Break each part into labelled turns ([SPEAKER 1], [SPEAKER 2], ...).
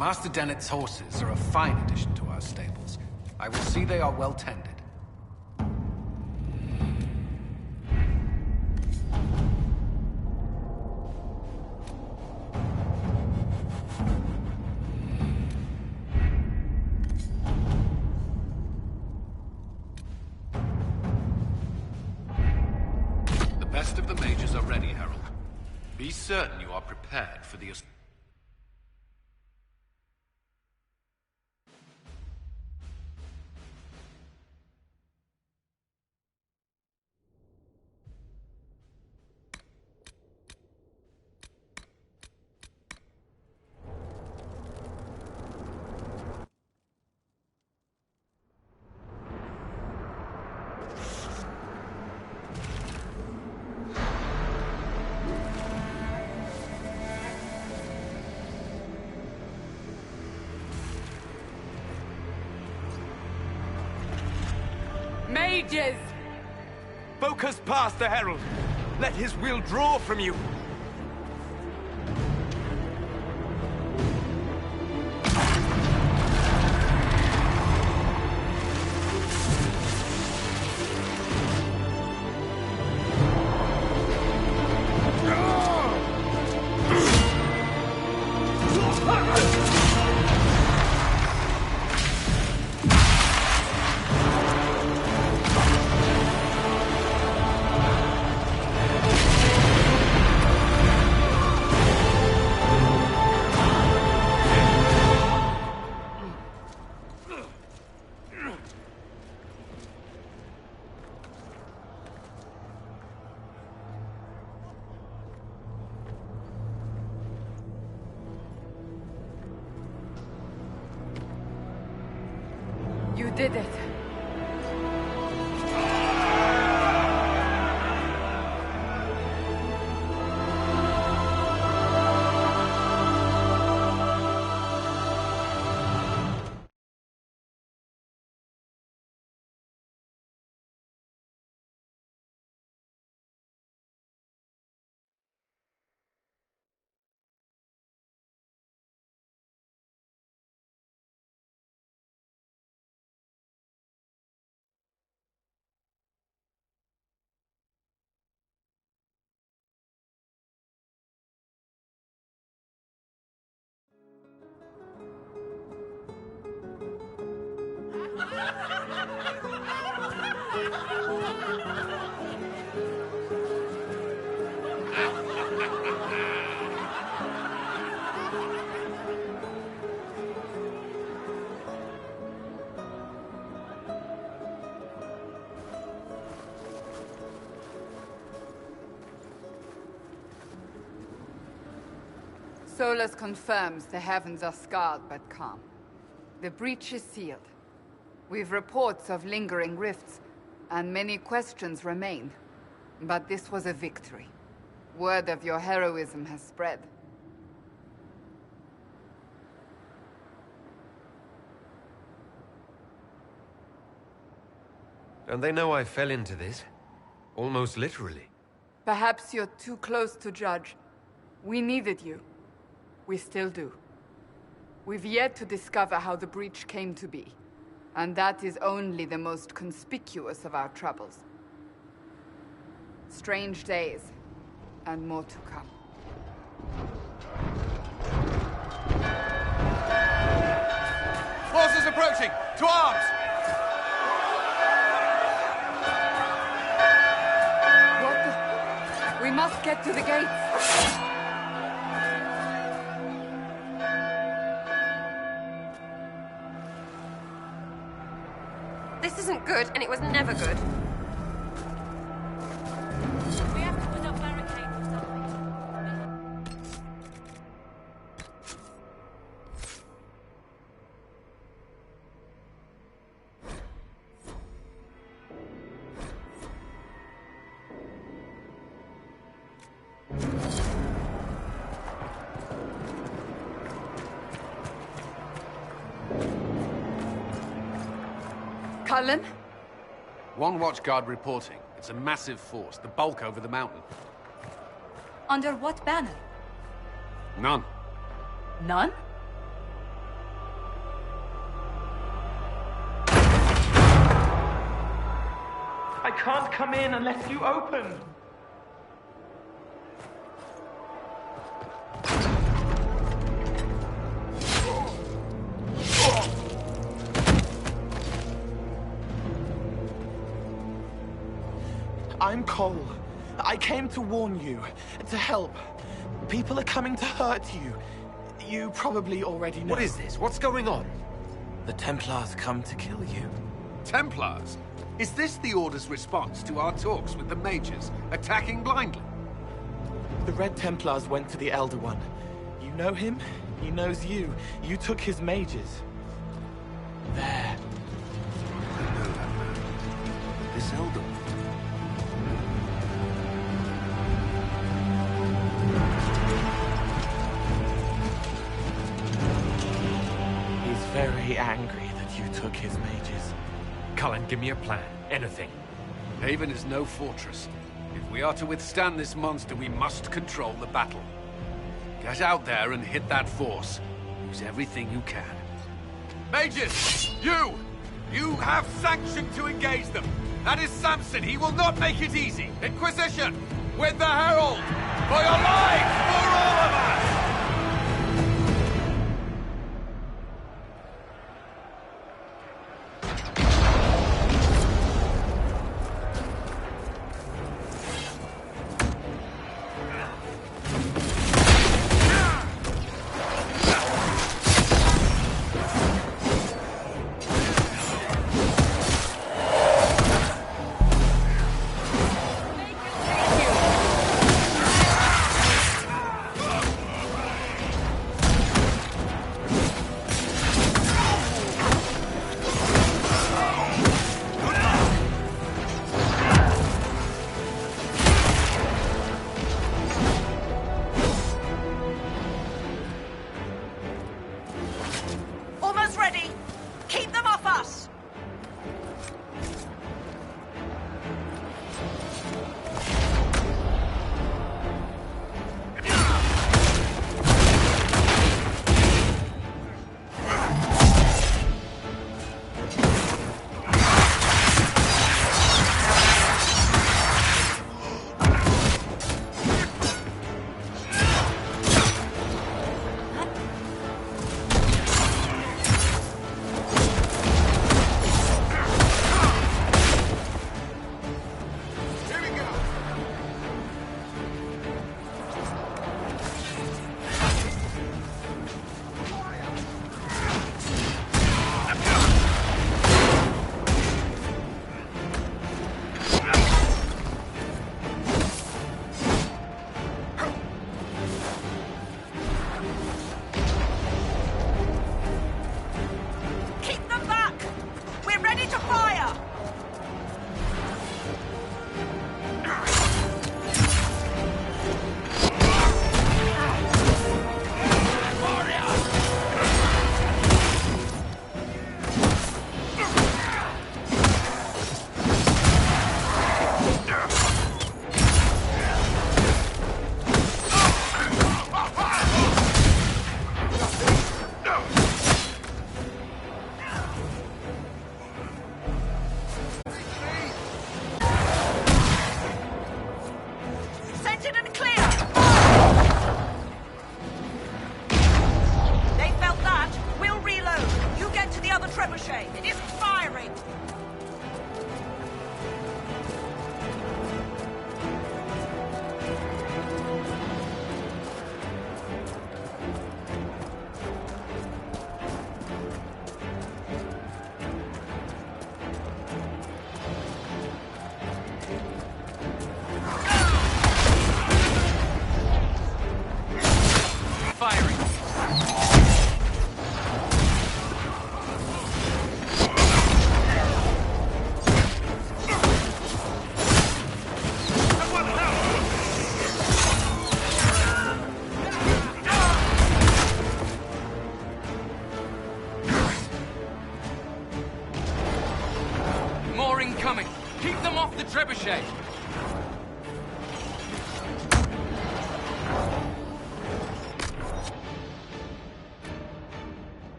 [SPEAKER 1] Master Dennett's horses are a fine addition to our stables. I will see they are well tended.
[SPEAKER 2] The best of the mages are ready, Herald. Be certain you are prepared for the...
[SPEAKER 3] Mages!
[SPEAKER 4] Focus past the Herald. Let his will draw from you.
[SPEAKER 3] You did it. Solus confirms the heavens are scarred but calm. The breach is sealed. We've reports of lingering rifts, and many questions remain. But this was a victory. Word of your heroism has spread.
[SPEAKER 4] Don't they know I fell into this? Almost literally.
[SPEAKER 3] Perhaps you're too close to judge. We needed you. We still do. We've yet to discover how the breach came to be. And that is only the most conspicuous of our troubles. Strange days, and more to come.
[SPEAKER 2] Forces approaching! To arms!
[SPEAKER 3] What the... We must get to the gates.
[SPEAKER 5] This isn't good, and it was never good.
[SPEAKER 6] We have to put up barricades or something.
[SPEAKER 3] Cullen?
[SPEAKER 2] One watchguard reporting. It's a massive force, the bulk over the mountain.
[SPEAKER 6] Under what banner?
[SPEAKER 2] None.
[SPEAKER 6] None?
[SPEAKER 4] I can't come in unless you open. I'm Cole. I came to warn you, to help. People are coming to hurt you. You probably already know.
[SPEAKER 2] What is this? What's going on?
[SPEAKER 4] The Templars come to kill you.
[SPEAKER 2] Templars? Is this the Order's response to our talks with the mages, attacking blindly?
[SPEAKER 4] The Red Templars went to the Elder One. You know him? He knows you. You took his mages. There.
[SPEAKER 2] I know that man. This Elder One.
[SPEAKER 4] He's very angry that you took his mages.
[SPEAKER 7] Cullen, give me a plan. Anything.
[SPEAKER 2] Haven is no fortress. If we are to withstand this monster, we must control the battle. Get out there and hit that force. Use everything you can. Mages! You! You have sanction to engage them! That is Samson! He will not make it easy! Inquisition! With the Herald! For your lives! For all of us!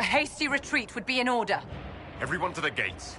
[SPEAKER 6] hasty retreat would be in order.
[SPEAKER 7] Everyone to the gates.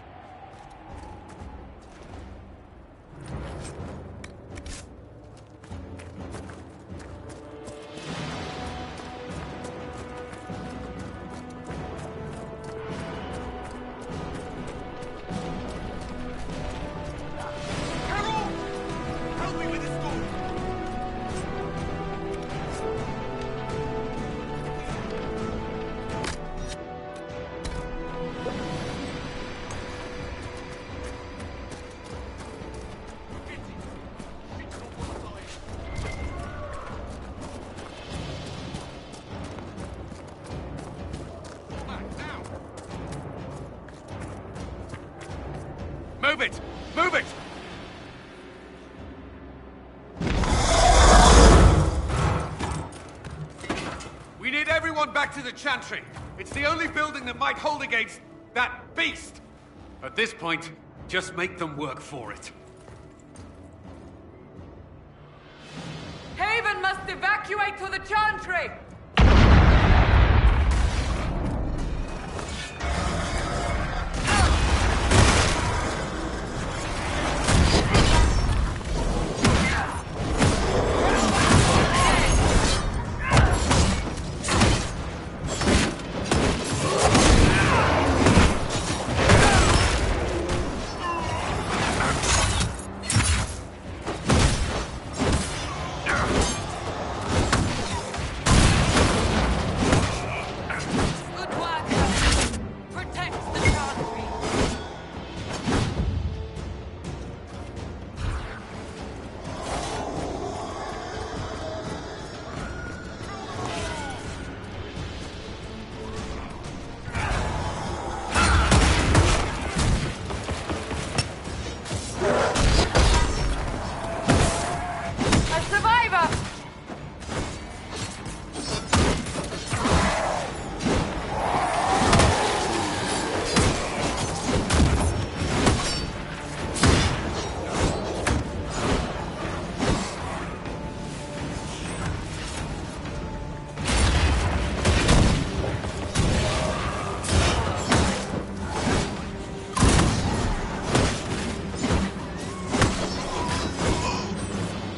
[SPEAKER 2] Move it! Move it! We need everyone back to the Chantry. It's the only building that might hold against that beast. At this point, just make them work for it.
[SPEAKER 3] Haven must evacuate to the Chantry!
[SPEAKER 6] Good work. Protect the Chantry.
[SPEAKER 3] A survivor!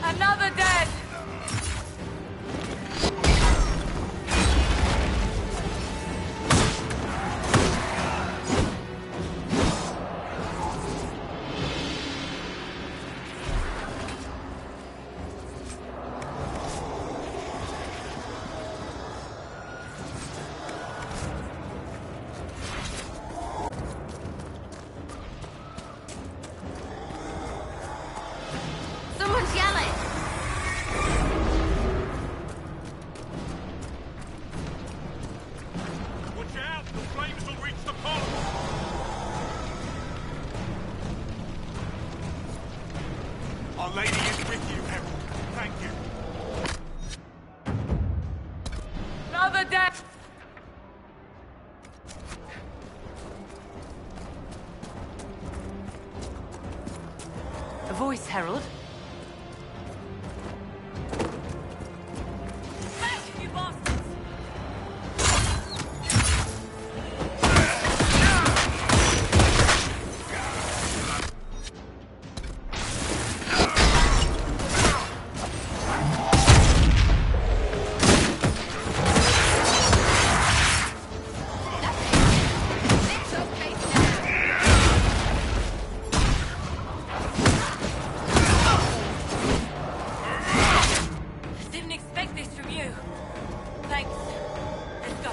[SPEAKER 3] Another dead!
[SPEAKER 5] Someone's yelling.
[SPEAKER 7] Watch out! The flames will reach the pond! Our Lady is with you, Herald. Thank you.
[SPEAKER 3] Another dead!
[SPEAKER 6] A voice, Herald. Back, you bastards!
[SPEAKER 5] It's okay now.
[SPEAKER 6] Didn't expect this from you. Thanks. Let's go.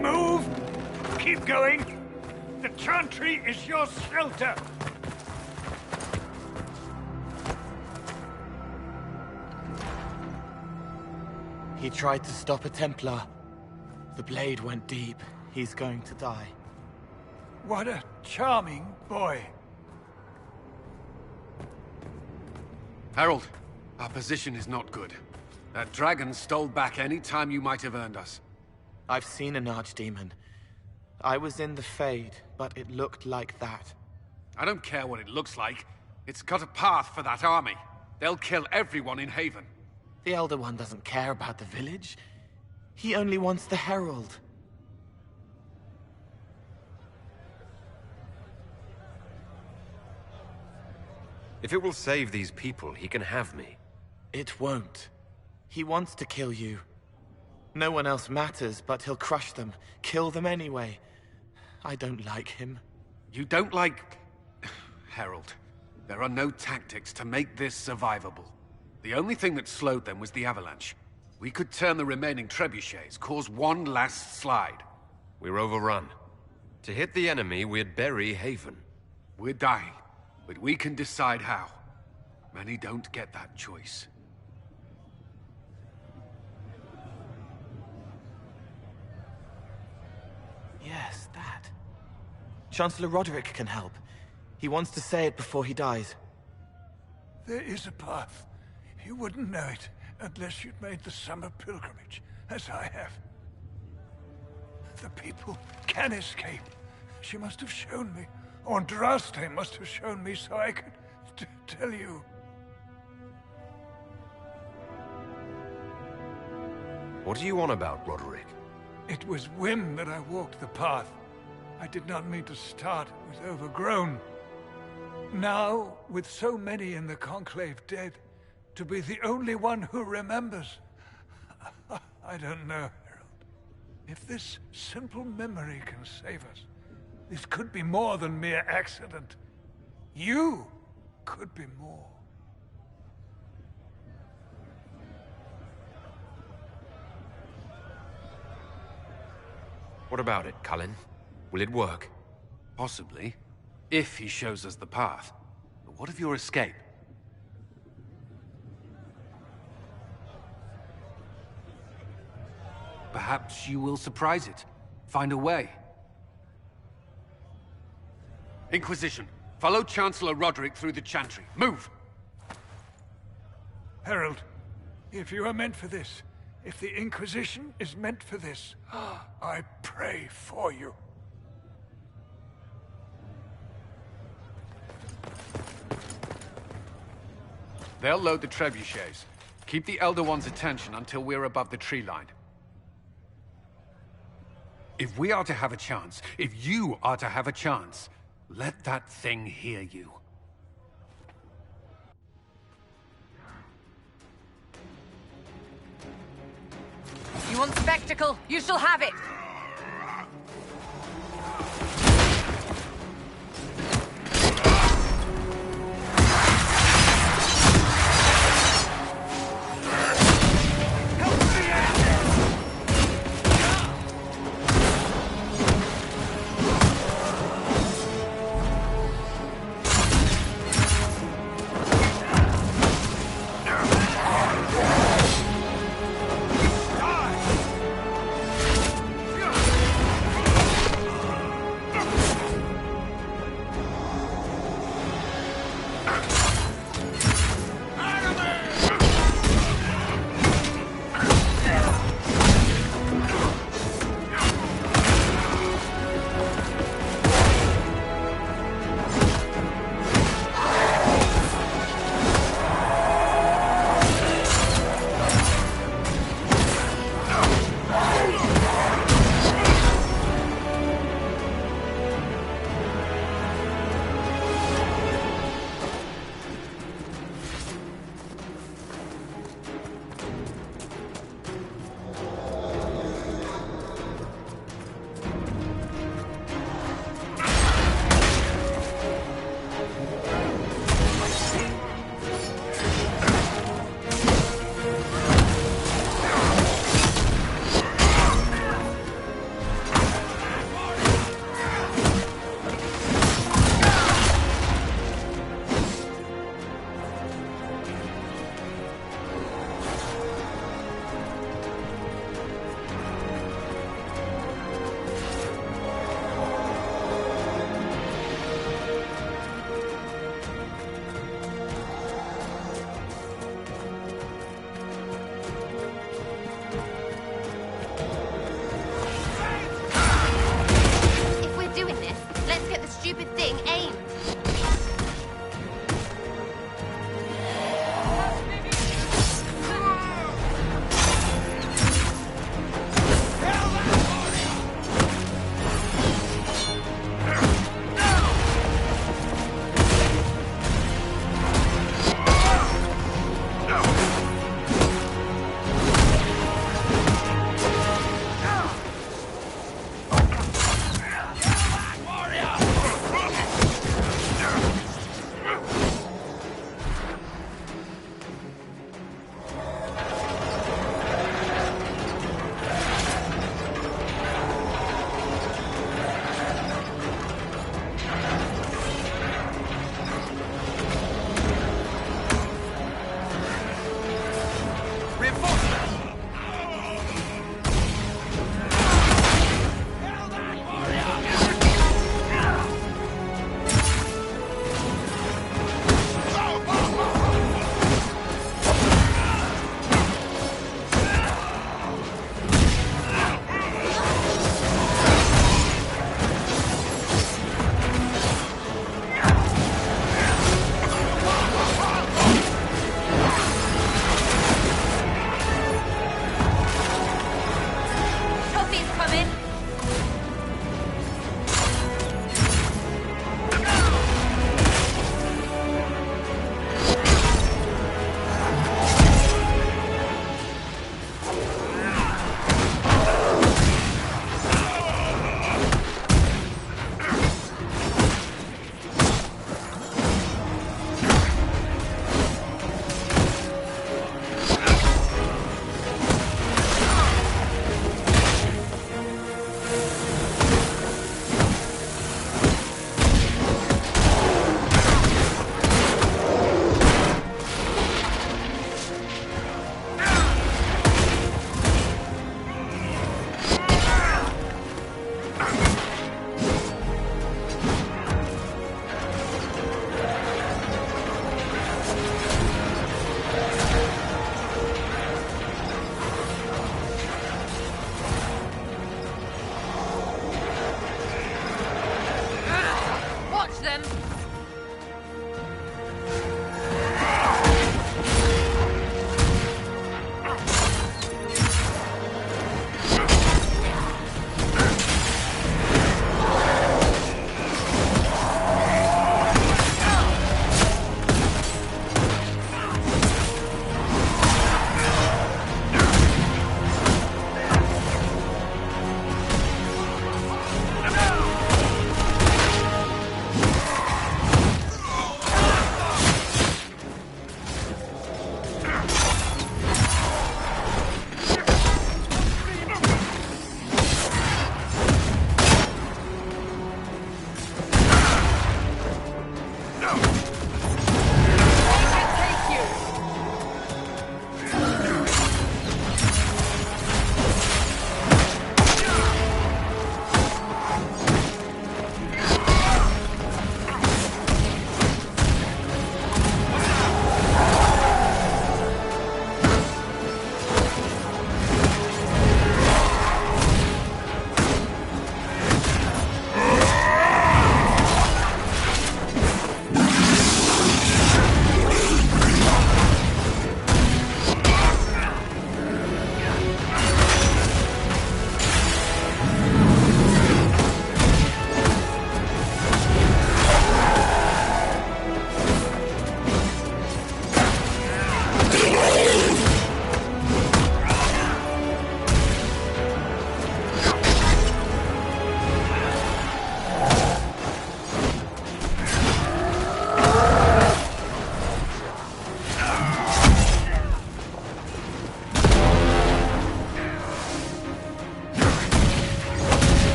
[SPEAKER 8] Move! Keep going! The Chantry is your shelter!
[SPEAKER 4] He tried to stop a Templar. The blade went deep. He's going to die.
[SPEAKER 8] What a charming boy.
[SPEAKER 2] Harold, our position is not good. That dragon stole back any time you might have earned us.
[SPEAKER 4] I've seen an archdemon. I was in the Fade, but it looked like that.
[SPEAKER 2] I don't care what it looks like. It's got a path for that army. They'll kill everyone in Haven.
[SPEAKER 4] The Elder One doesn't care about the village. He only wants the Herald.
[SPEAKER 9] If it will save these people, he can have me.
[SPEAKER 4] It won't. He wants to kill you. No one else matters, but he'll crush them, kill them anyway. I don't like him.
[SPEAKER 2] You don't like... Herald. There are no tactics to make this survivable. The only thing that slowed them was the avalanche. We could turn the remaining trebuchets, cause one last slide.
[SPEAKER 9] We're overrun. To hit the enemy, we'd bury Haven.
[SPEAKER 2] We're dying, but we can decide how. Many don't get that choice.
[SPEAKER 4] Yes, that. Chancellor Roderick can help. He wants to say it before he dies.
[SPEAKER 8] There is a path. You wouldn't know it unless you'd made the summer pilgrimage, as I have. The people can escape. She must have shown me. Or Andraste must have shown me so I could tell you.
[SPEAKER 9] What do you want about, Roderick?
[SPEAKER 8] It was whim that I walked the path. I did not mean to start. It was overgrown. Now, with so many in the Conclave dead, to be the only one who remembers... I don't know, Herald. If this simple memory can save us, this could be more than mere accident. You could be more.
[SPEAKER 9] What about it, Cullen? Will it work?
[SPEAKER 2] Possibly. If he shows us the path. But what of your escape? Perhaps you will surprise it. Find a way. Inquisition, follow Chancellor Roderick through the Chantry. Move!
[SPEAKER 8] Herald, if you are meant for this, if the Inquisition is meant for this, I pray for you.
[SPEAKER 2] They'll load the trebuchets. Keep the Elder One's attention until we're above the tree line. If we are to have a chance, if you are to have a chance, let that thing hear you.
[SPEAKER 6] You want spectacle? You shall have it!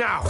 [SPEAKER 7] Now!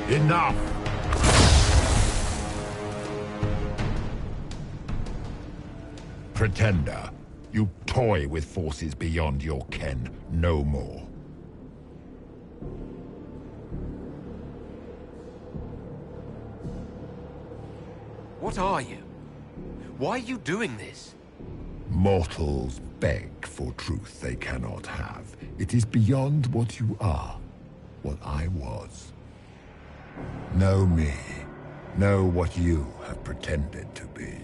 [SPEAKER 7] Enough! Pretender, you toy with forces beyond your ken no more.
[SPEAKER 9] What are you? Why are you doing this?
[SPEAKER 7] Mortals beg for truth they cannot have. It is beyond what you are, what I was. Know me. Know what you have pretended to be.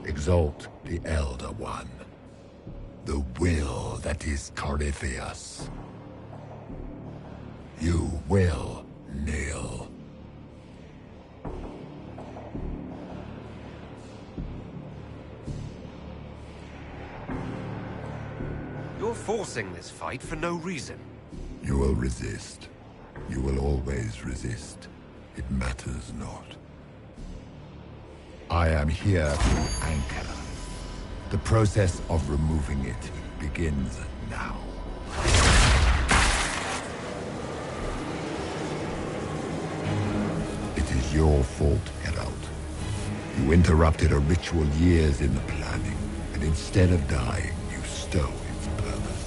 [SPEAKER 7] Exalt the Elder One. The will that is Corypheus. You will kneel.
[SPEAKER 9] You're forcing this fight for no reason.
[SPEAKER 7] You will resist. You will always resist. It matters not. I am here to anchor. The process of removing it begins now. It is your fault, Herald. You interrupted a ritual years in the planning, and instead of dying, you stole its purpose.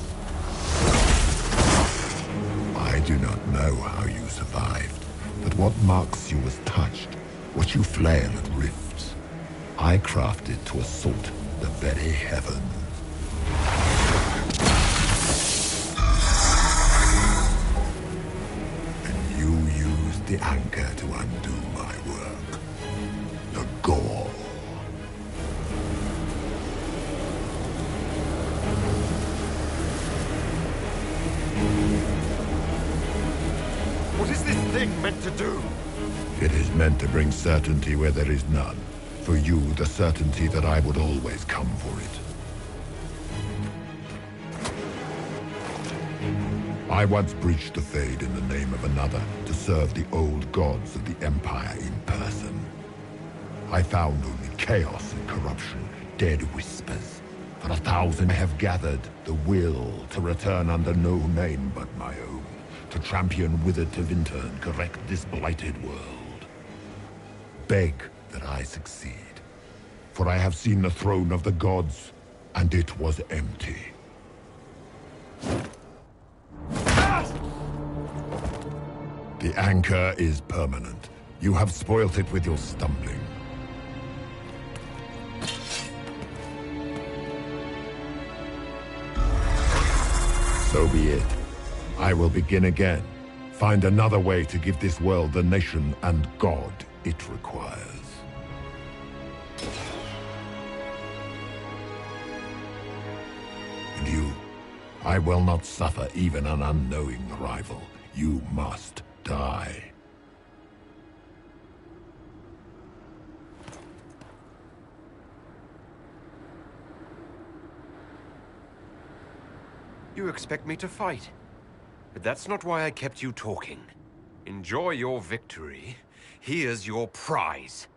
[SPEAKER 7] I do not know how you survived, but what marks you as touched, what you flail at rifts, I crafted to assault the very heavens. And you used the anchor to undo my work. The gall.
[SPEAKER 9] What is this thing meant to do?
[SPEAKER 7] It is meant to bring certainty where there is none. For you, the certainty that I would always come for it. I once breached the Fade in the name of another to serve the old gods of the Empire in person. I found only chaos and corruption, dead whispers. For 1,000 have gathered the will to return under no name but my own, to champion withered to winter and correct this blighted world. Beg that I succeed, for I have seen the throne of the gods, and it was empty. The anchor is permanent. You have spoilt it with your stumbling. So be it. I will begin again. Find another way to give this world the nation and God it requires. And you, I will not suffer even an unknowing rival. You must die.
[SPEAKER 9] You expect me to fight. But that's not why I kept you talking. Enjoy your victory. Here's your prize.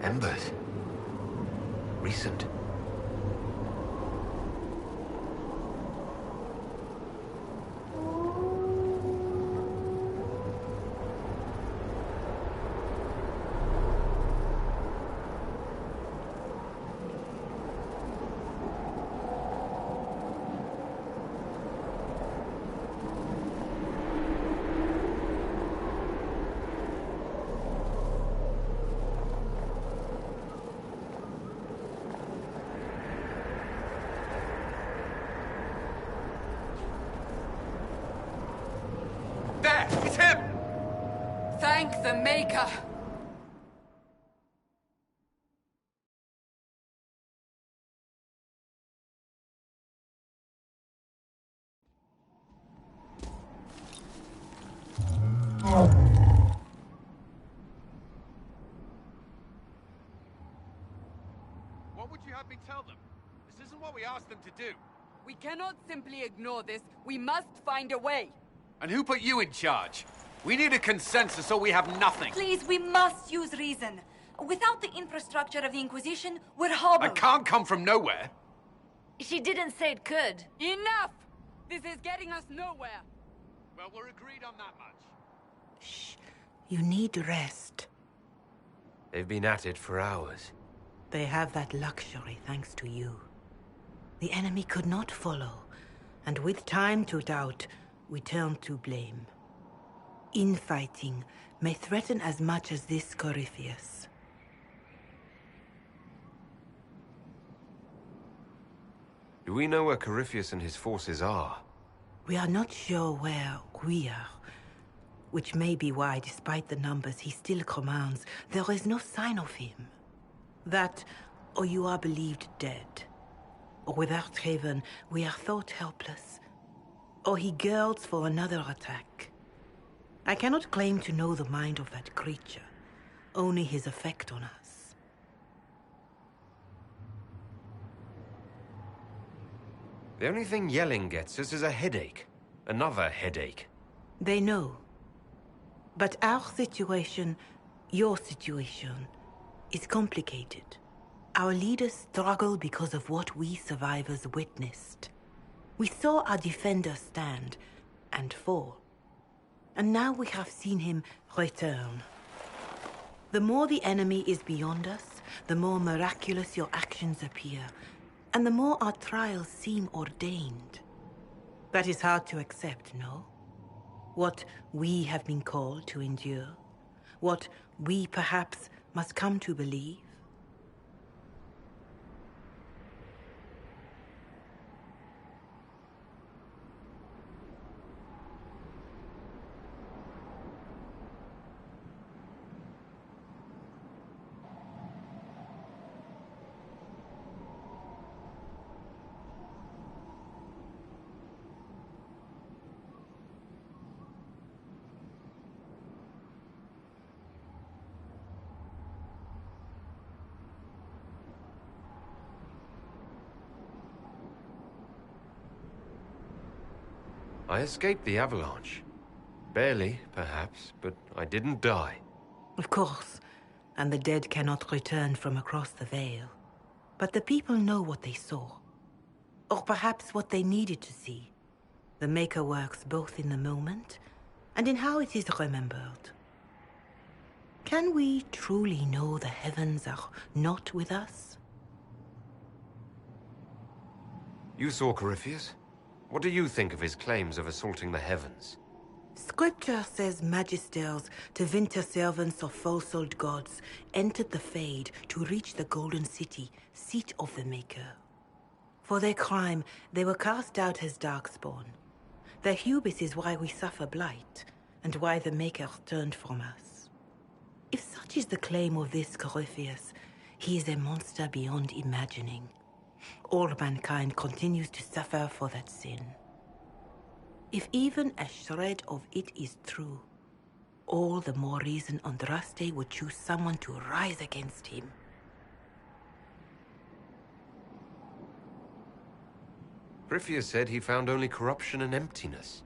[SPEAKER 9] Embers. Recent.
[SPEAKER 2] There! It's him!
[SPEAKER 3] Thank the Maker!
[SPEAKER 2] What would you have me tell them? This isn't what we asked them to do.
[SPEAKER 3] We cannot simply ignore this. We must find a way.
[SPEAKER 2] And who put you in charge? We need a consensus or we have nothing.
[SPEAKER 6] Please, we must use reason. Without the infrastructure of the Inquisition, we're
[SPEAKER 2] I
[SPEAKER 6] hobbled.
[SPEAKER 2] can't come from nowhere.
[SPEAKER 5] She didn't say it could.
[SPEAKER 3] Enough! This is getting us nowhere.
[SPEAKER 2] Well, we're agreed on that much.
[SPEAKER 10] Shh. You need rest.
[SPEAKER 9] They've been at it for hours.
[SPEAKER 10] They have that luxury thanks to you. The enemy could not follow, and with time to doubt, we turn to blame. Infighting may threaten as much as this Corypheus.
[SPEAKER 9] Do we know where Corypheus and his forces are?
[SPEAKER 10] We are not sure where we are, which may be why, despite the numbers he still commands, there is no sign of him. That, or you are believed dead. Or without Haven, we are thought helpless. Or he girds for another attack. I cannot claim to know the mind of that creature, only his effect on us.
[SPEAKER 9] The only thing yelling gets us is a headache. Another headache.
[SPEAKER 10] They know. But our situation, your situation, is complicated. Our leaders struggle because of what we survivors witnessed. We saw our defender stand and fall. And now we have seen him return. The more the enemy is beyond us, the more miraculous your actions appear, and the more our trials seem ordained. That is hard to accept, no? What we have been called to endure, what we perhaps must come to believe.
[SPEAKER 9] I escaped the avalanche. Barely, perhaps, but I didn't die.
[SPEAKER 10] Of course, and the dead cannot return from across the veil. But the people know what they saw. Or perhaps what they needed to see. The Maker works both in the moment and in how it is remembered. Can we truly know the heavens are not with us?
[SPEAKER 9] You saw Corypheus? What do you think of his claims of assaulting the heavens?
[SPEAKER 10] Scripture says magisters, divinter servants of false-old gods, entered the Fade to reach the Golden City, seat of the Maker. For their crime, they were cast out as darkspawn. Their hubris is why we suffer blight, and why the Maker turned from us. If such is the claim of this Corypheus, he is a monster beyond imagining. All mankind continues to suffer for that sin. If even a shred of it is true, all the more reason Andraste would choose someone to rise against him.
[SPEAKER 9] Corypheus said he found only corruption and emptiness.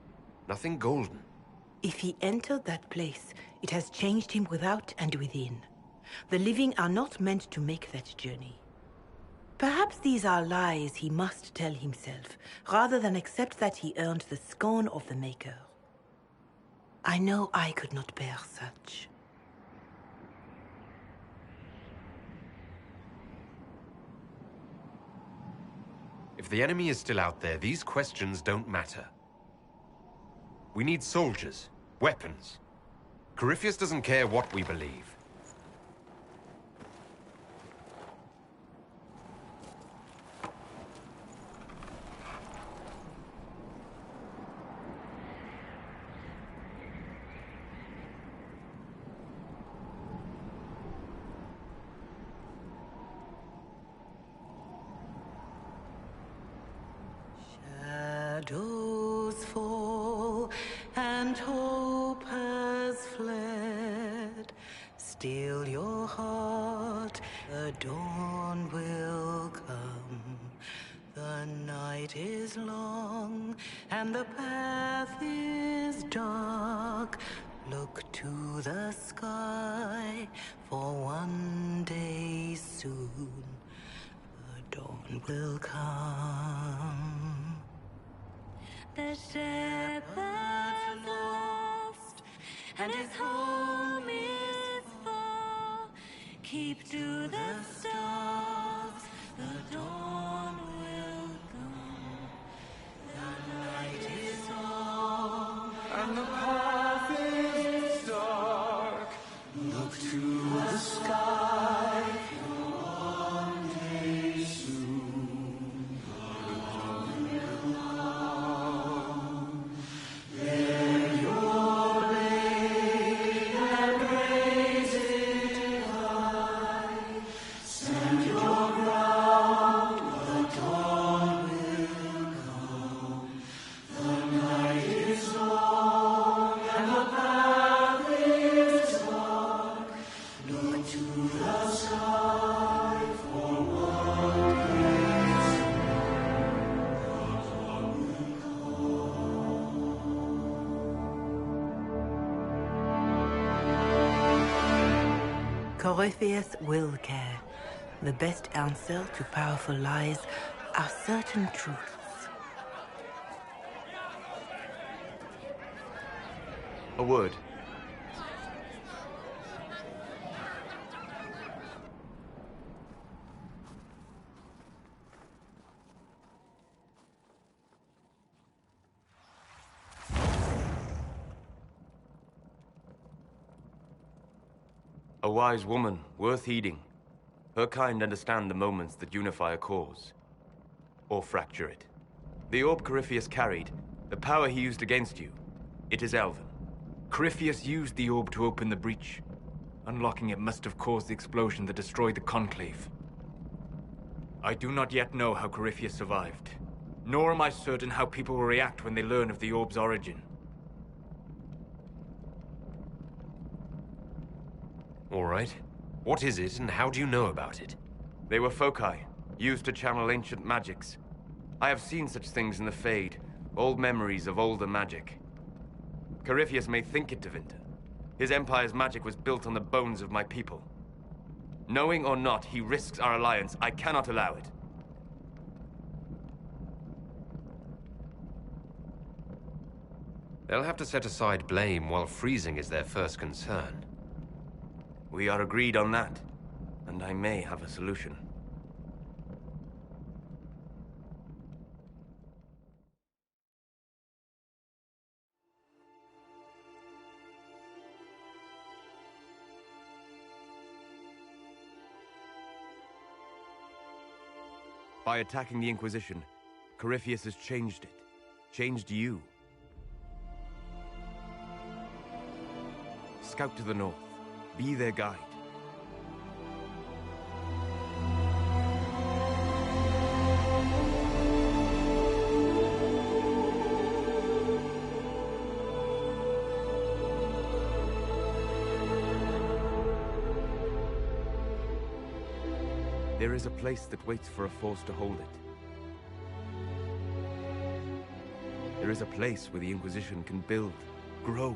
[SPEAKER 9] Nothing golden.
[SPEAKER 10] If he entered that place, it has changed him without and within. The living are not meant to make that journey. Perhaps these are lies he must tell himself, rather than accept that he earned the scorn of the Maker. I know I could not bear such.
[SPEAKER 9] If the enemy is still out there, these questions don't matter. We need soldiers, weapons. Corypheus doesn't care what we believe.
[SPEAKER 10] Shadows fall and hope has fled. Still your heart, the dawn will come. The night is long and the path is dark. Look to the sky, for one day soon the dawn will come. The shepherds
[SPEAKER 6] and his home is far. Keep to the stars, the dawn will come. The night is long,
[SPEAKER 2] And the path is dark. Look to the sky. One day soon, the dawn will come. Bear your blade and raise it high. Stand your ground, the dawn will come. The night is long and the path is dark. Look to the sky for one day soon. The dawn will
[SPEAKER 10] Corypheus will care. The best answer to powerful lies are certain truths.
[SPEAKER 11] A word. A wise woman, worth heeding. Her kind understand the moments that unify a cause. Or fracture it. The orb Corypheus carried, the power he used against you, it is Elven. Corypheus used the orb to open the breach. Unlocking it must have caused the explosion that destroyed the Conclave. I do not yet know how Corypheus survived, nor am I certain how people will react when they learn of the orb's origin.
[SPEAKER 9] All right. What is it, and how do you know about it?
[SPEAKER 11] They were foci, used to channel ancient magics. I have seen such things in the Fade, old memories of older magic. Corypheus may think it Tevinter. His empire's magic was built on the bones of my people. Knowing or not, he risks our alliance. I cannot allow it.
[SPEAKER 9] They'll have to set aside blame while freezing is their first concern.
[SPEAKER 11] We are agreed on that, and I may have a solution. By attacking the Inquisition, Corypheus has changed it. Changed you. Scout to the north. Be their guide. There is a place that waits for a force to hold it. There is a place where the Inquisition can build, grow.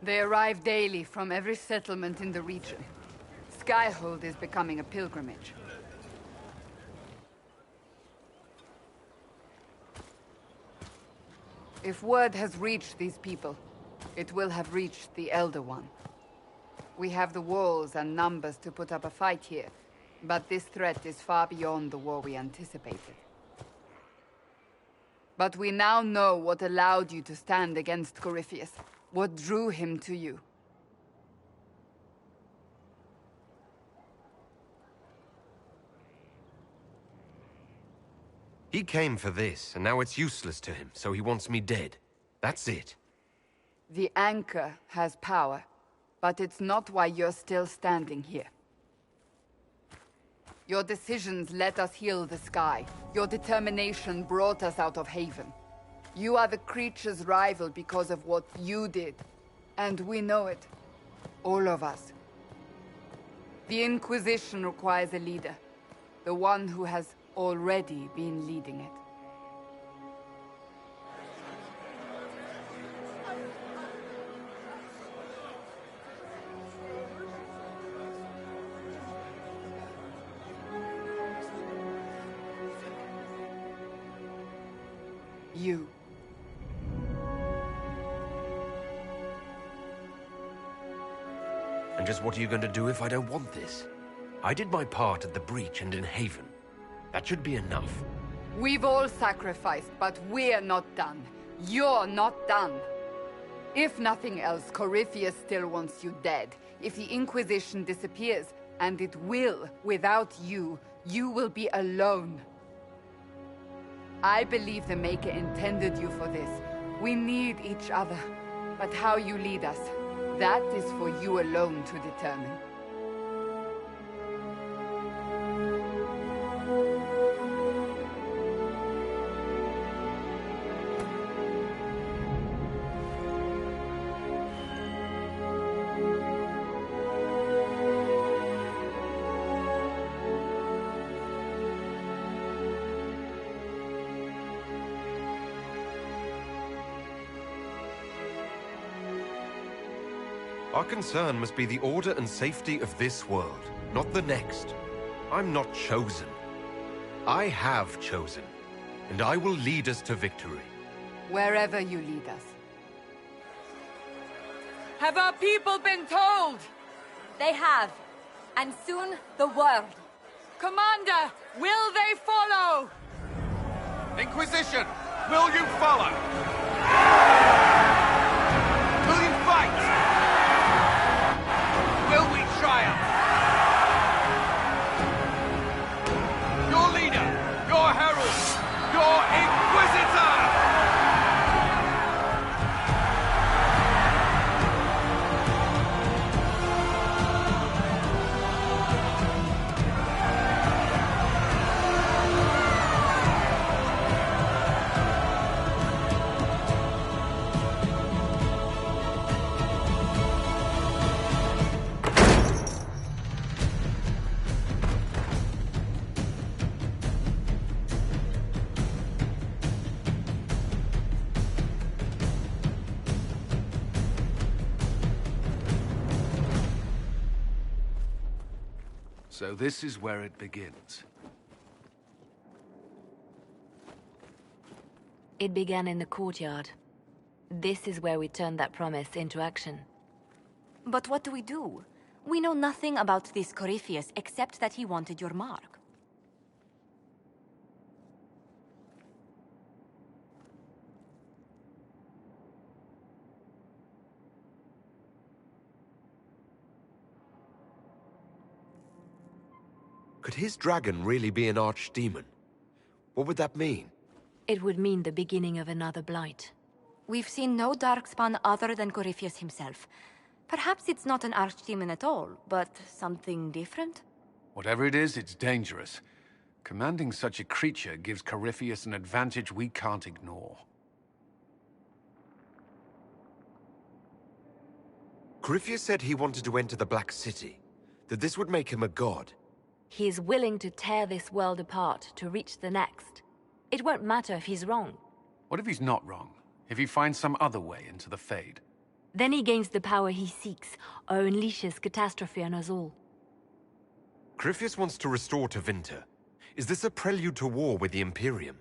[SPEAKER 3] They arrive daily from every settlement in the region. Skyhold is becoming a pilgrimage. If word has reached these people, it will have reached the Elder One. We have the walls and numbers to put up a fight here, but this threat is far beyond the war we anticipated. But we now know what allowed you to stand against Corypheus, what drew him to you.
[SPEAKER 9] He came for this, and now it's useless to him, so he wants me dead. That's it.
[SPEAKER 3] The Anchor has power, but it's not why you're still standing here. Your decisions let us heal the sky. Your determination brought us out of Haven. You are the creature's rival because of what you did. And we know it. All of us. The Inquisition requires a leader. The one who has already been leading it. You.
[SPEAKER 9] And just what are you going to do if I don't want this? I did my part at the breach and in Haven. That should be enough.
[SPEAKER 3] We've all sacrificed, but we're not done. You're not done. If nothing else, Corypheus still wants you dead. If the Inquisition disappears, and it will, without you, you will be alone. I believe the Maker intended you for this. We need each other. But how you lead us, that is for you alone to determine.
[SPEAKER 9] Our concern must be the order and safety of this world, not the next. I'm not chosen. I have chosen, and I will lead us to victory.
[SPEAKER 3] Wherever you lead us. Have our people been told?
[SPEAKER 6] They have. And soon, the world.
[SPEAKER 3] Commander, will they follow?
[SPEAKER 2] Inquisition, will you follow? Will you fight? Will we triumph? Your leader, your herald, your Inquisitor! So this is where it begins.
[SPEAKER 12] It began in the courtyard. This is where we turned that promise into action.
[SPEAKER 6] But what do we do? We know nothing about this Corypheus except that he wanted your mark.
[SPEAKER 9] Could his dragon really be an archdemon? What would that mean?
[SPEAKER 12] It would mean the beginning of another blight.
[SPEAKER 6] We've seen no darkspawn other than Corypheus himself. Perhaps it's not an archdemon at all, but something different?
[SPEAKER 2] Whatever it is, it's dangerous. Commanding such a creature gives Corypheus an advantage we can't ignore.
[SPEAKER 9] Corypheus said he wanted to enter the Black City, that this would make him a god.
[SPEAKER 12] He is willing to tear this world apart to reach the next. It won't matter if he's wrong.
[SPEAKER 2] What if he's not wrong? If he finds some other way into the Fade?
[SPEAKER 12] Then he gains the power he seeks, or unleashes catastrophe on us all.
[SPEAKER 9] Corypheus wants to restore Tevinter. Is this a prelude to war with the Imperium?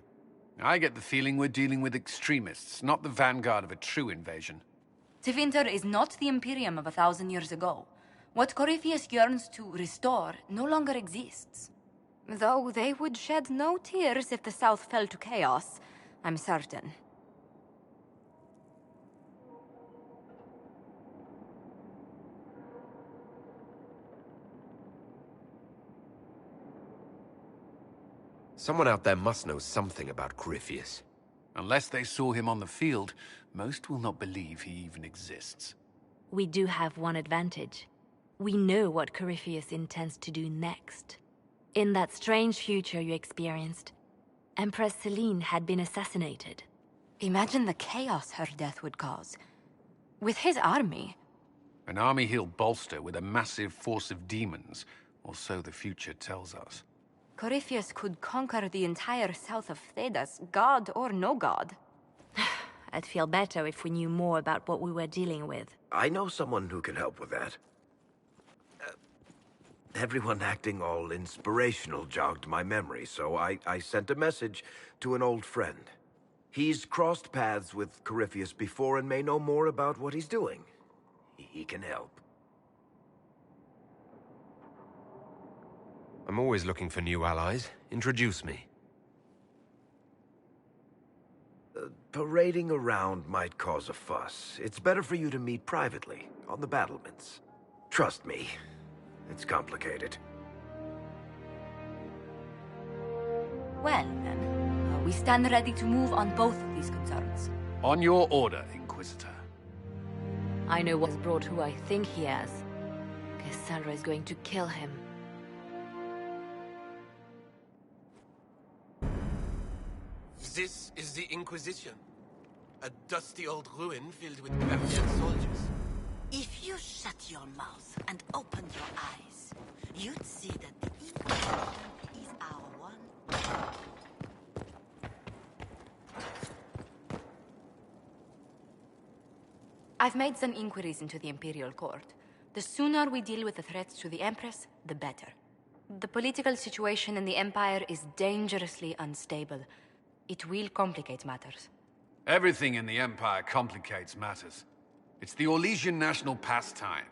[SPEAKER 2] I get the feeling we're dealing with extremists, not the vanguard of a true invasion.
[SPEAKER 6] Tevinter is not the Imperium of 1,000 years ago. What Corypheus yearns to restore no longer exists. Though they would shed no tears if the South fell to chaos, I'm certain.
[SPEAKER 9] Someone out there must know something about Corypheus.
[SPEAKER 2] Unless they saw him on the field, most will not believe he even exists.
[SPEAKER 12] We do have one advantage. We know what Corypheus intends to do next. In that strange future you experienced, Empress Celine had been assassinated.
[SPEAKER 6] Imagine the chaos her death would cause. With his army.
[SPEAKER 2] An army he'll bolster with a massive force of demons, or so the future tells us.
[SPEAKER 6] Corypheus could conquer the entire south of Thedas, god or no god.
[SPEAKER 12] I'd feel better if we knew more about what we were dealing with.
[SPEAKER 13] I know someone who can help with that. Everyone acting all inspirational jogged my memory, so I sent a message to an old friend. He's crossed paths with Corypheus before and may know more about what he's doing. He can help.
[SPEAKER 9] I'm always looking for new allies. Introduce me.
[SPEAKER 13] Parading around might cause a fuss. It's better for you to meet privately, on the battlements. Trust me, it's complicated.
[SPEAKER 6] Well, then, we stand ready to move on both of these concerns.
[SPEAKER 2] On your order, Inquisitor.
[SPEAKER 12] I know what's brought who I think he has. Cassandra is going to kill him.
[SPEAKER 4] This is the Inquisition. A dusty old ruin filled with barbarian soldiers.
[SPEAKER 5] If you shut your mouth and open your eyes, you'd see that the Inquisition is our one.
[SPEAKER 6] I've made some inquiries into the Imperial Court. The sooner we deal with the threats to the Empress, the better. The political situation in the Empire is dangerously unstable. It will complicate matters.
[SPEAKER 2] Everything in the Empire complicates matters. It's the Orlesian national pastime.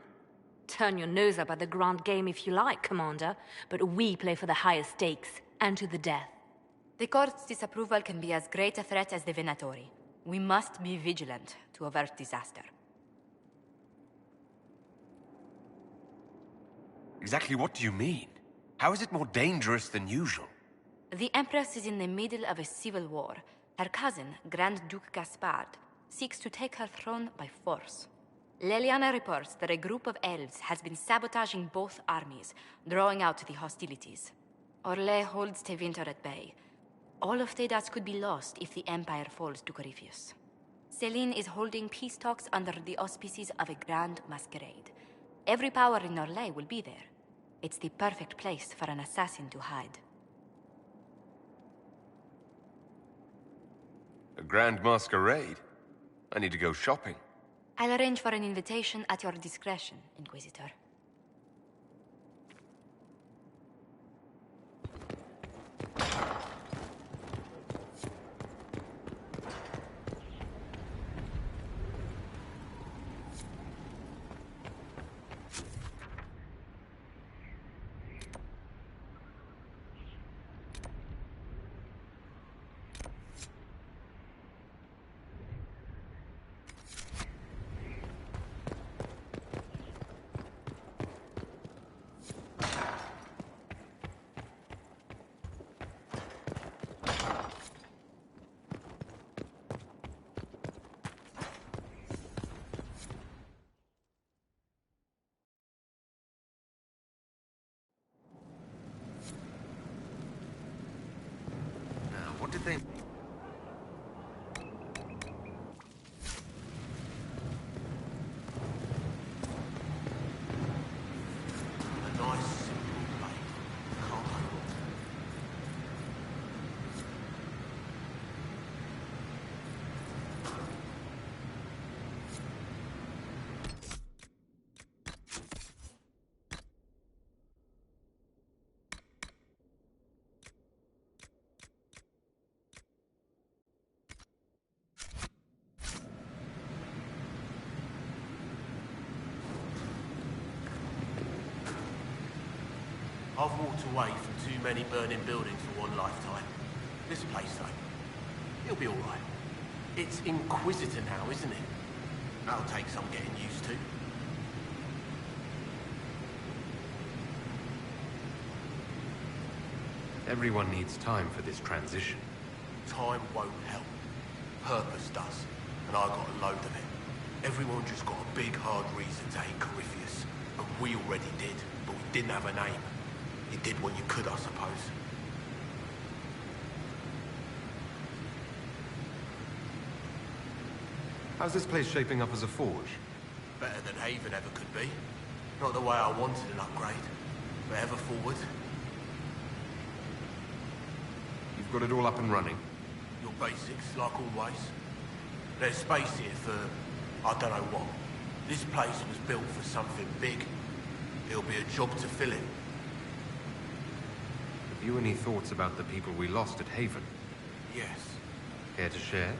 [SPEAKER 12] Turn your nose up at the grand game if you like, Commander, but we play for the highest stakes, and to the death.
[SPEAKER 6] The Court's disapproval can be as great a threat as the Venatori. We must be vigilant to avert disaster.
[SPEAKER 9] Exactly what do you mean? How is it more dangerous than usual?
[SPEAKER 6] The Empress is in the middle of a civil war. Her cousin, Grand Duke Gaspard, seeks to take her throne by force. Leliana reports that a group of elves has been sabotaging both armies, drawing out the hostilities. Orlais holds Tevinter at bay. All of Thedas could be lost if the Empire falls to Corypheus. Celine is holding peace talks under the auspices of a grand masquerade. Every power in Orlais will be there. It's the perfect place for an assassin to hide.
[SPEAKER 9] A grand masquerade? I need to go shopping.
[SPEAKER 6] I'll arrange for an invitation at your discretion, Inquisitor.
[SPEAKER 9] What did they...
[SPEAKER 14] I've walked away from too many burning buildings for one lifetime. This place, though, it'll be all right. It's Inquisitor now, isn't it? That'll take some getting used to.
[SPEAKER 9] Everyone needs time for this transition.
[SPEAKER 14] Time won't help. Purpose does, and I got a load of it. Everyone just got a big, hard reason to hate Corypheus, and we already did, but we didn't have a name. You did what you could, I suppose.
[SPEAKER 9] How's this place shaping up as a forge?
[SPEAKER 14] Better than Haven ever could be. Not the way I wanted an upgrade, but ever forward.
[SPEAKER 9] You've got it all up and running.
[SPEAKER 14] Your basics, like always. There's space here for, I don't know what. This place was built for something big. It'll be a job to fill it.
[SPEAKER 9] Have you any thoughts about the people we lost at Haven?
[SPEAKER 14] Yes.
[SPEAKER 9] Care to share?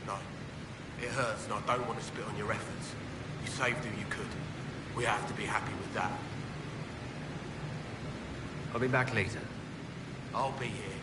[SPEAKER 14] No. It hurts and I don't want to spit on your efforts. You saved who you could. We have to be happy with that.
[SPEAKER 9] I'll be back later.
[SPEAKER 14] I'll be here.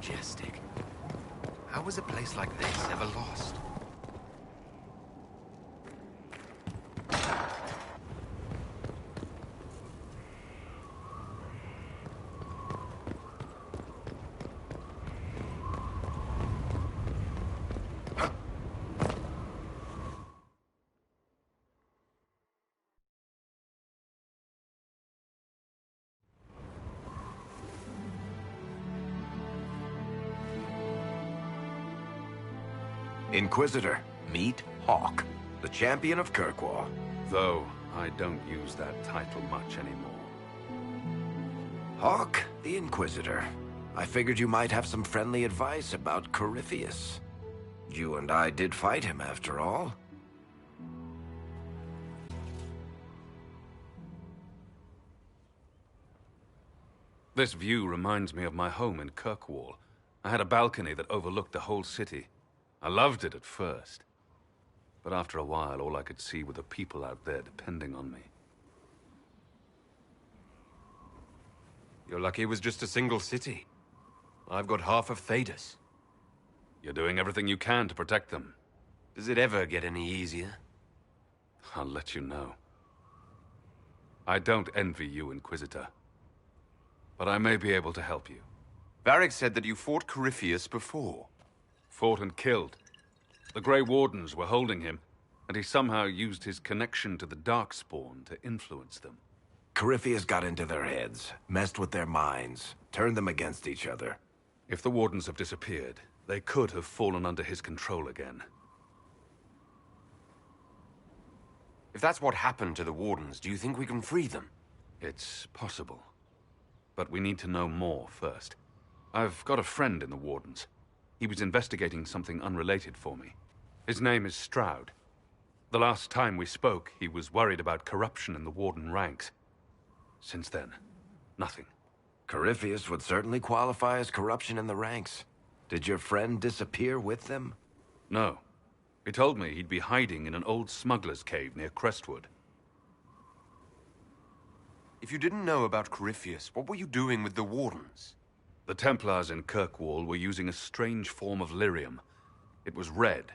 [SPEAKER 2] majestic. How was a place like this ever lost?
[SPEAKER 13] Inquisitor, meet Hawk, the champion of Kirkwall.
[SPEAKER 2] Though, I don't use that title much anymore.
[SPEAKER 13] Hawk, the Inquisitor. I figured you might have some friendly advice about Corypheus. You and I did fight him, after all.
[SPEAKER 2] This view reminds me of my home in Kirkwall. I had a balcony that overlooked the whole city. I loved it at first. But after a while, all I could see were the people out there depending on me.
[SPEAKER 9] You're lucky it was just a single city. I've got half of Thedas.
[SPEAKER 2] You're doing everything you can to protect them.
[SPEAKER 9] Does it ever get any easier?
[SPEAKER 2] I'll let you know. I don't envy you, Inquisitor. But I may be able to help you.
[SPEAKER 9] Varric said that you fought Corypheus before.
[SPEAKER 2] Fought and killed. The Grey Wardens were holding him, and he somehow used his connection to the Darkspawn to influence them.
[SPEAKER 13] Corypheus got into their heads, messed with their minds, turned them against each other.
[SPEAKER 2] If the Wardens have disappeared, they could have fallen under his control again.
[SPEAKER 9] If that's what happened to the Wardens, do you think we can free them?
[SPEAKER 2] It's possible. But we need to know more first. I've got a friend in the Wardens. He was investigating something unrelated for me. His name is Stroud. The last time we spoke, he was worried about corruption in the Warden ranks. Since then, nothing.
[SPEAKER 13] Corypheus would certainly qualify as corruption in the ranks. Did your friend disappear with them?
[SPEAKER 2] No. He told me he'd be hiding in an old smuggler's cave near Crestwood.
[SPEAKER 9] If you didn't know about Corypheus, what were you doing with the Wardens?
[SPEAKER 2] The Templars in Kirkwall were using a strange form of lyrium. It was red.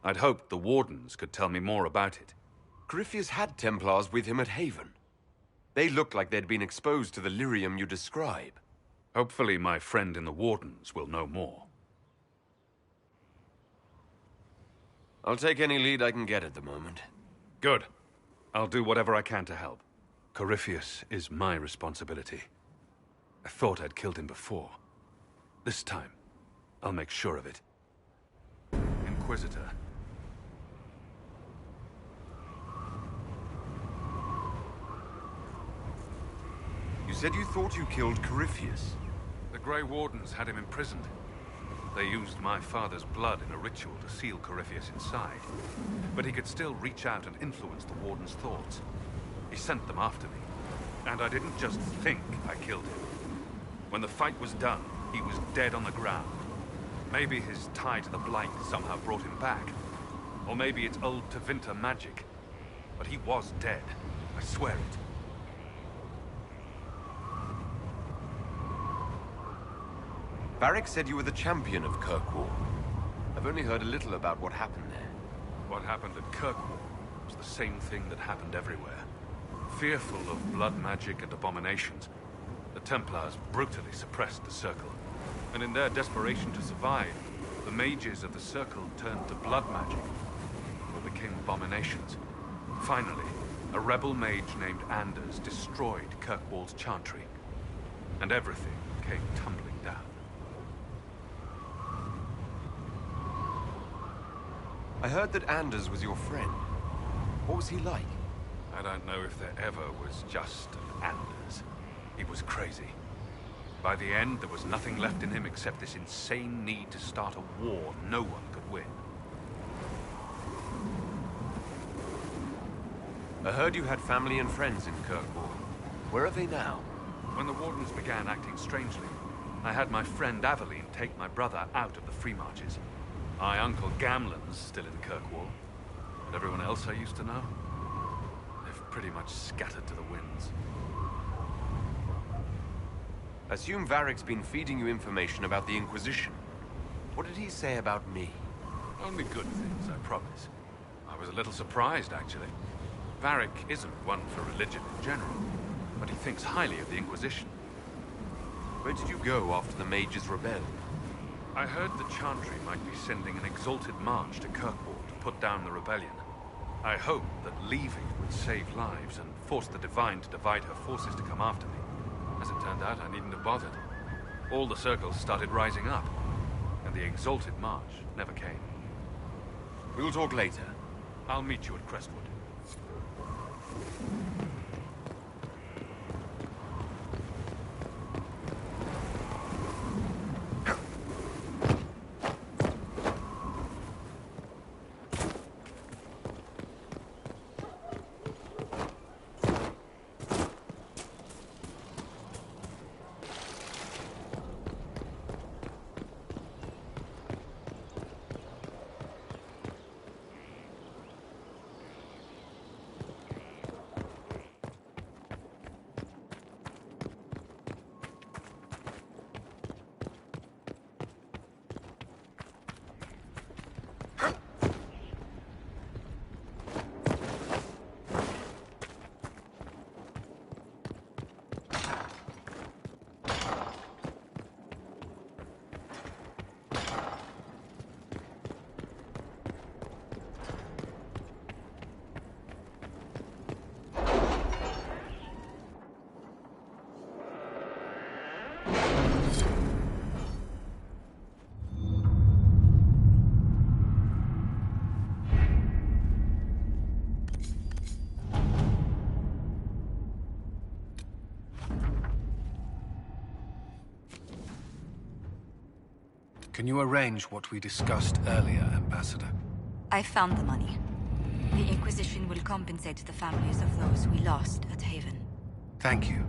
[SPEAKER 2] I'd hoped the Wardens could tell me more about it.
[SPEAKER 9] Corypheus had Templars with him at Haven. They looked like they'd been exposed to the lyrium you describe.
[SPEAKER 2] Hopefully my friend in the Wardens will know more.
[SPEAKER 9] I'll take any lead I can get at the moment.
[SPEAKER 2] Good. I'll do whatever I can to help. Corypheus is my responsibility. I thought I'd killed him before. This time, I'll make sure of it. Inquisitor.
[SPEAKER 9] You said you thought you killed Corypheus.
[SPEAKER 2] The Grey Wardens had him imprisoned. They used my father's blood in a ritual to seal Corypheus inside. But he could still reach out and influence the Warden's thoughts. He sent them after me. And I didn't just think I killed him. When the fight was done, he was dead on the ground. Maybe his tie to the Blight somehow brought him back. Or maybe it's old Tevinter magic. But he was dead. I swear it.
[SPEAKER 9] Varric said you were the champion of Kirkwall. I've only heard a little about what happened there.
[SPEAKER 2] What happened at Kirkwall was the same thing that happened everywhere. Fearful of blood magic and abominations, the Templars brutally suppressed the Circle. And in their desperation to survive, the mages of the Circle turned to blood magic, or became abominations. Finally, a rebel mage named Anders destroyed Kirkwall's chantry, and everything came tumbling down.
[SPEAKER 9] I heard that Anders was your friend. What was he like?
[SPEAKER 2] I don't know if there ever was just an Anders. He was crazy. By the end, there was nothing left in him except this insane need to start a war no one could win.
[SPEAKER 9] I heard you had family and friends in Kirkwall. Where are they now?
[SPEAKER 2] When the Wardens began acting strangely, I had my friend Aveline take my brother out of the Free Marches. My uncle Gamlen's still in Kirkwall. And everyone else I used to know? They've pretty much scattered to the winds.
[SPEAKER 9] Assume Varric's been feeding you information about the Inquisition. What did he say about me?
[SPEAKER 2] Only good things, I promise. I was a little surprised, actually. Varric isn't one for religion in general, but he thinks highly of the Inquisition.
[SPEAKER 9] Where did you go after the mages rebelled?
[SPEAKER 2] I heard the Chantry might be sending an exalted march to Kirkwall to put down the rebellion. I hoped that leaving would save lives and force the Divine to divide her forces to come after me. As it turned out, I needn't have bothered. All the circles started rising up, and the exalted march never came.
[SPEAKER 9] We'll talk later.
[SPEAKER 2] I'll meet you at Crestwood. Can you arrange what we discussed earlier, Ambassador?
[SPEAKER 6] I found the money. The Inquisition will compensate the families of those we lost at Haven.
[SPEAKER 1] Thank you.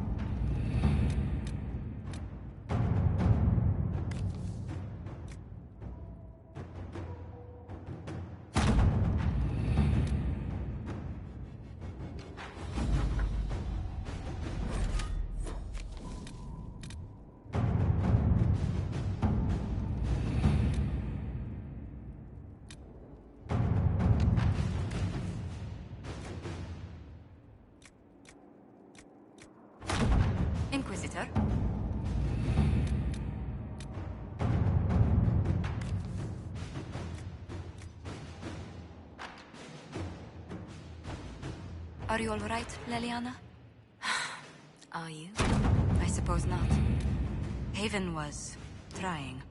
[SPEAKER 6] Inquisitor? Are you all right, Leliana?
[SPEAKER 12] Are you?
[SPEAKER 6] I suppose not. Haven was trying.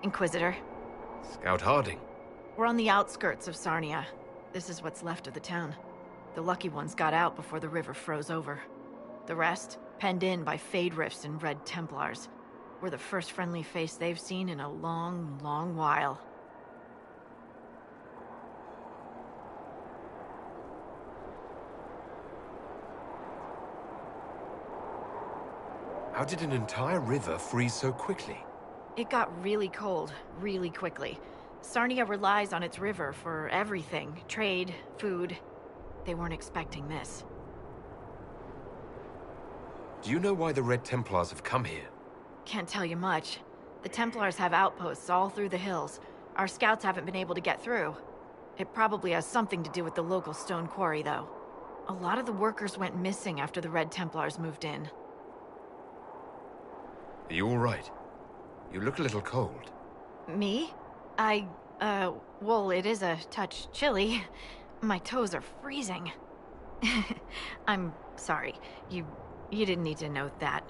[SPEAKER 15] Inquisitor.
[SPEAKER 9] Scout Harding.
[SPEAKER 15] We're on the outskirts of Sarnia. This is what's left of the town. The lucky ones got out before the river froze over. The rest, penned in by Fade Rifts and Red Templars. We're the first friendly face they've seen in a long, long while.
[SPEAKER 9] How did an entire river freeze so quickly?
[SPEAKER 15] It got really cold, really quickly. Sarnia relies on its river for everything. Trade, food. They weren't expecting this.
[SPEAKER 9] Do you know why the Red Templars have come here?
[SPEAKER 15] Can't tell you much. The Templars have outposts all through the hills. Our scouts haven't been able to get through. It probably has something to do with the local stone quarry, though. A lot of the workers went missing after the Red Templars moved in.
[SPEAKER 9] Are you all right? You look a little cold.
[SPEAKER 15] Me? Well, it is a touch chilly. My toes are freezing. I'm sorry. You didn't need to note that.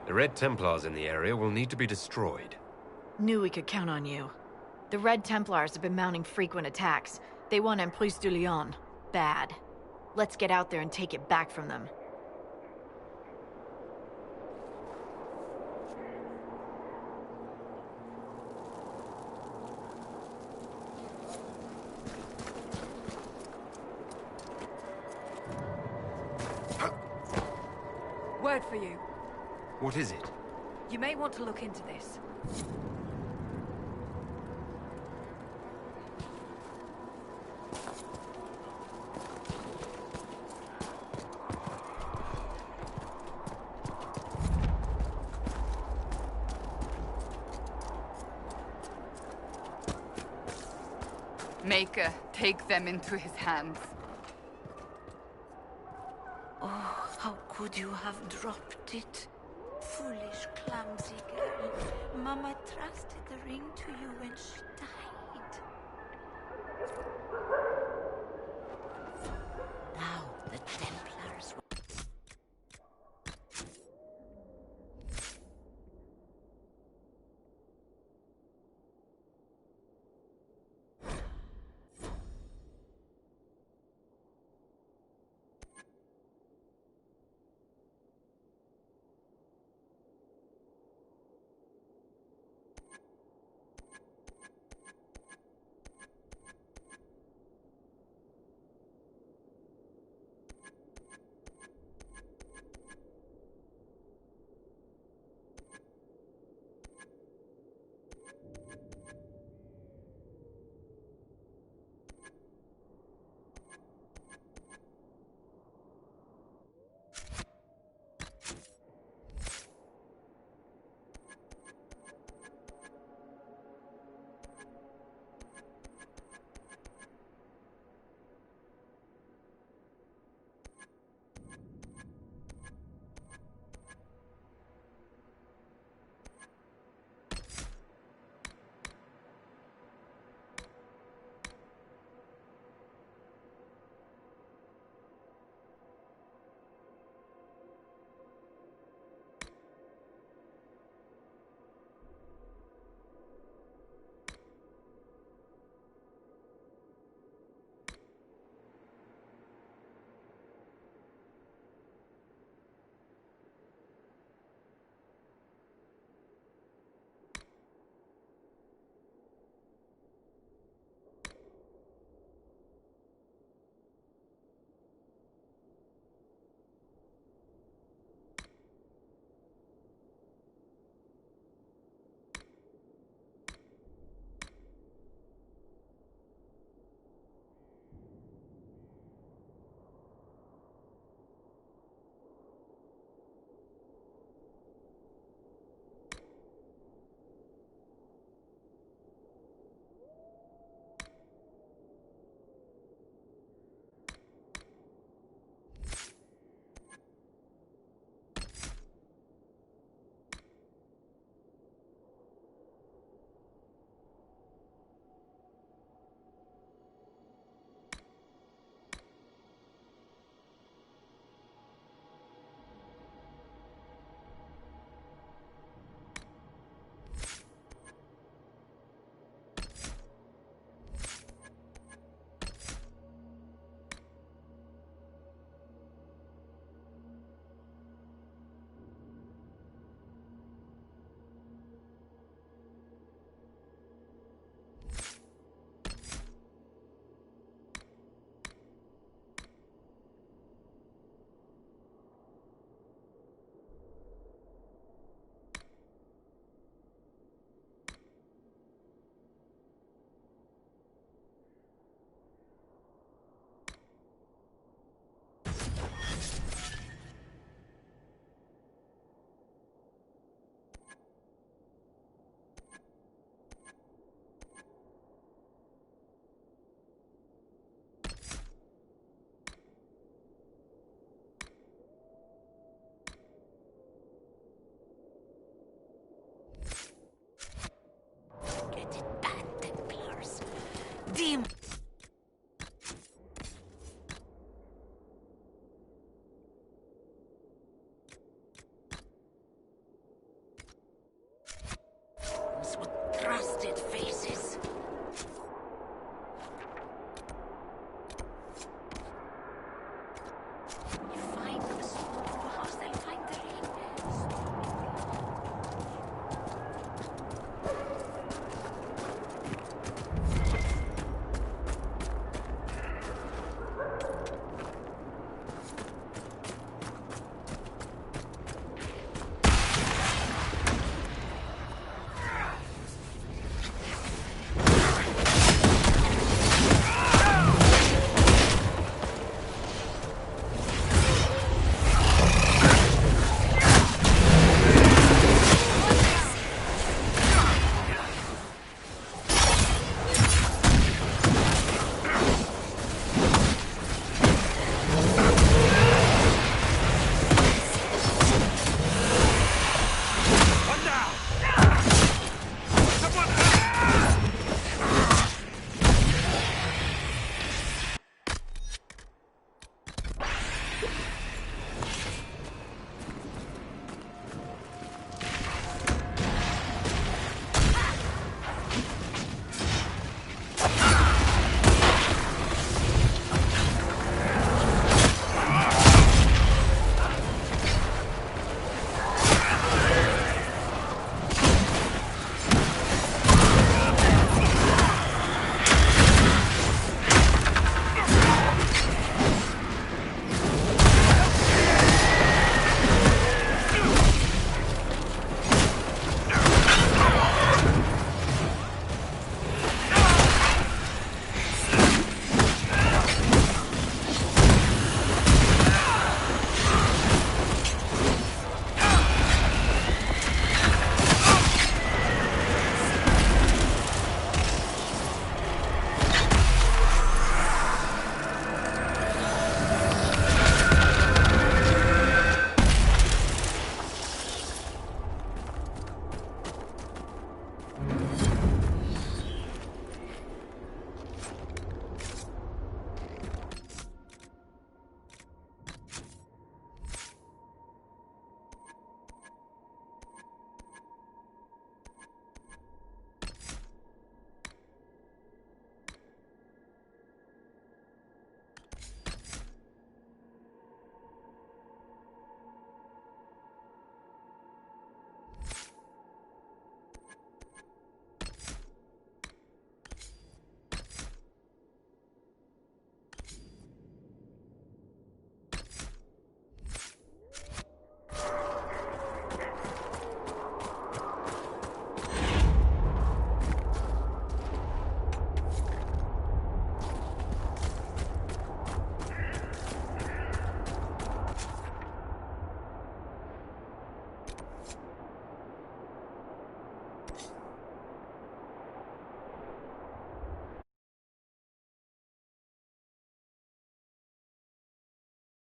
[SPEAKER 9] The Red Templars in the area will need to be destroyed.
[SPEAKER 15] Knew we could count on you. The Red Templars have been mounting frequent attacks. They want Emprise du Lion. Bad. Let's get out there and take it back from them.
[SPEAKER 16] Word for you.
[SPEAKER 9] What is it?
[SPEAKER 16] You may want to look into this.
[SPEAKER 3] Maker, take them into his hands.
[SPEAKER 5] Oh, how could you have dropped it? Foolish, clumsy girl. Mama trusted the ring to you when she died.